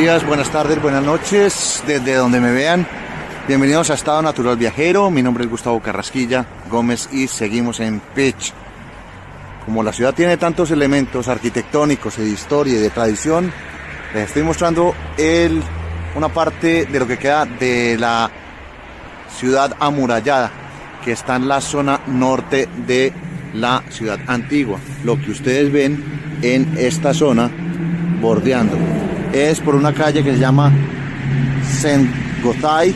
días, buenas tardes, buenas noches, desde donde me vean. Bienvenidos a Estado Natural Viajero. Mi nombre es Gustavo Carrasquilla Gómez y seguimos en Pétx. Como la ciudad tiene tantos elementos arquitectónicos, de historia y de tradición, les estoy mostrando una parte de lo que queda de la ciudad amurallada, que está en la zona norte de la ciudad antigua. Lo que ustedes ven en esta zona bordeando es por una calle que se llama Saint Gotthard,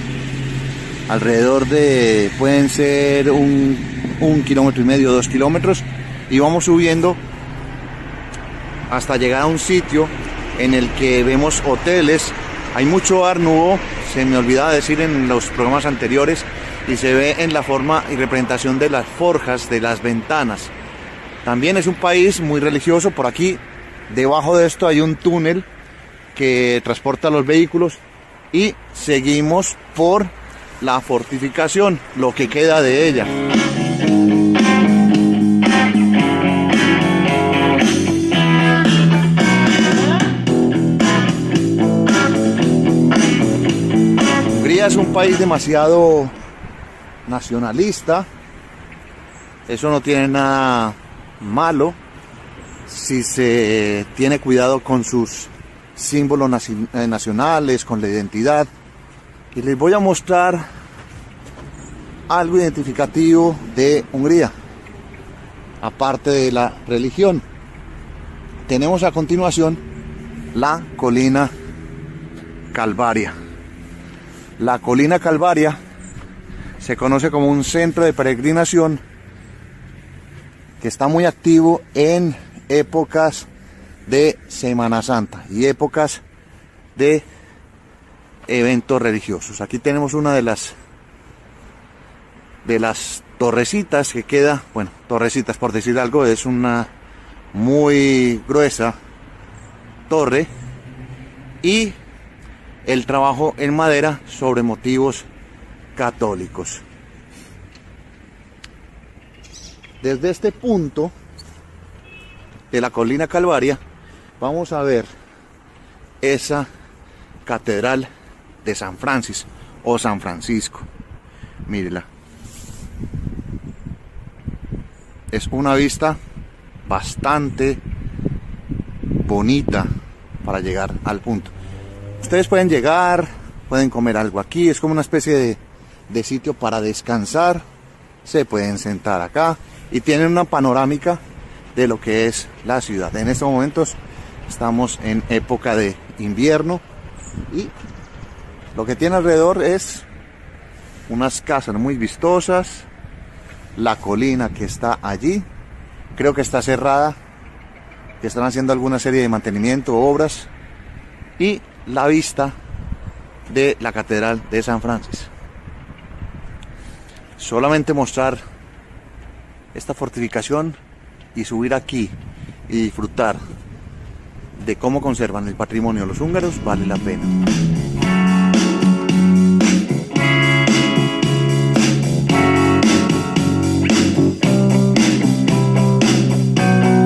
alrededor de, pueden ser un 1,5 kilómetros, 2 kilómetros, y vamos subiendo hasta llegar a un sitio en el que vemos hoteles. Hay mucho Art Nouveau, se me olvidaba decir en los programas anteriores, y se ve en la forma y representación de las forjas de las ventanas. También es un país muy religioso. Por aquí, debajo de esto, hay un túnel que transporta los vehículos y seguimos por la fortificación, lo que queda de ella. Hungría es un país demasiado nacionalista. Eso no tiene nada malo si se tiene cuidado con sus símbolos nacionales, con la identidad. Y les voy a mostrar algo identificativo de Hungría, aparte de la religión. Tenemos a continuación la colina Calvaria. La colina Calvaria se conoce como un centro de peregrinación que está muy activo en épocas de Semana Santa y épocas de eventos religiosos. Aquí tenemos una de las torrecitas que queda, bueno, torrecitas por decir algo, es una muy gruesa torre, y el trabajo en madera sobre motivos católicos. Desde este punto de la colina Calvaria vamos a ver esa catedral de San Francisco o San Francisco. Mírela. Es una vista bastante bonita para llegar al punto. Ustedes pueden llegar, pueden comer algo aquí, es como una especie de sitio para descansar. Se pueden sentar acá y tienen una panorámica de lo que es la ciudad. En estos momentos estamos en época de invierno y lo que tiene alrededor es unas casas muy vistosas, la colina que está allí, creo que está cerrada, que están haciendo alguna serie de mantenimiento, obras, y la vista de la catedral de San Francisco. Solamente mostrar esta fortificación y subir aquí y disfrutar de cómo conservan el patrimonio los húngaros vale la pena.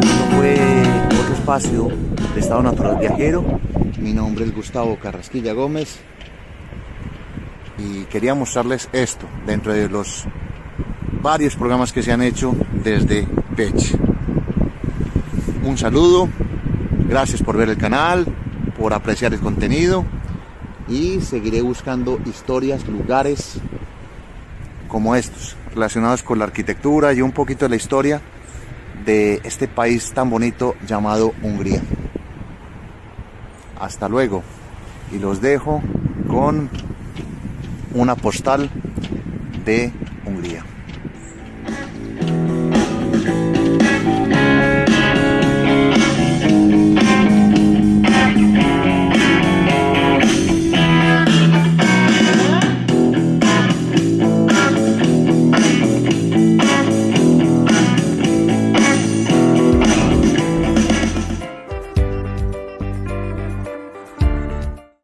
Esto fue otro espacio de Estado Natural Viajero. Mi nombre es Gustavo Carrasquilla Gómez y quería mostrarles esto dentro de los varios programas que se han hecho desde Pétx. Un saludo, gracias por ver el canal, por apreciar el contenido, y seguiré buscando historias, lugares como estos, relacionados con la arquitectura y un poquito de la historia de este país tan bonito llamado Hungría. Hasta luego, y los dejo con una postal de Hungría.